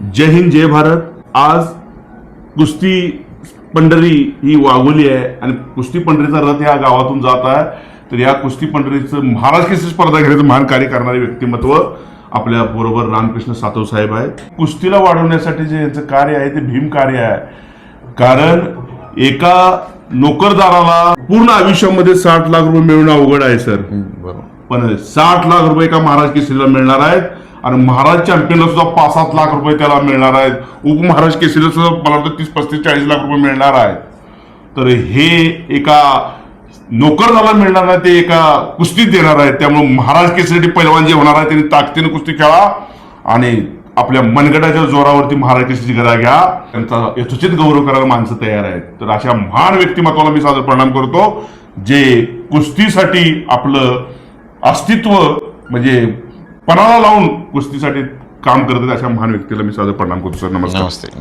जय हिंद जय भारत. आज कुस्ती पंढरी ही वाघोली आहे आणि कुस्ती पंढरीचा रथ या गावातून जात आहे. तर या कुस्ती पंढरीचं महाराष्ट्र केसरी स्पर्धा घेण्याचं महान कार्य करणारे व्यक्तिमत्व आपल्या बरोबर रामकृष्ण सातव साहेब आहेत. कुस्तीला वाढवण्यासाठी जे यांचं कार्य आहे ते भीम कार्य आहे. कारण एका नोकरदाराला पूर्ण आयुष्यामध्ये 60 लाख रुपये मिळणं अवघड आहे सर. पण 60 लाख रुपये एका महाराज केसरीला मिळणार आहेत आणि महाराज चॅम्पियनला सुद्धा 5-7 लाख रुपये त्याला मिळणार आहेत. उपमहाराज केसरीला सुद्धा मला वाटतं 30-35-40 लाख रुपये मिळणार आहेत. तर हे एका नोकरदाराला मिळणार नाही, ते एका कुस्तीत देणार आहेत. त्यामुळे महाराज केसरी पैलवान जे होणार आहे त्यांनी ताकदीने कुस्ती खेळा आणि आपल्या मनगटाच्या जोरावरती महाराज केसरीची गदा घ्या. त्यांचा यथोचित गौरव करायला माणसं तयार आहेत. तर अशा महान व्यक्तिमत्वाला मी सादर प्रणाम करतो, जे कुस्तीसाठी आपलं अस्तित्व म्हणजे पणाला लावून कुस्तीसाठी काम करतात. अशा महान व्यक्तीला मी सादर प्रणाम करतो सर. नमस्कार.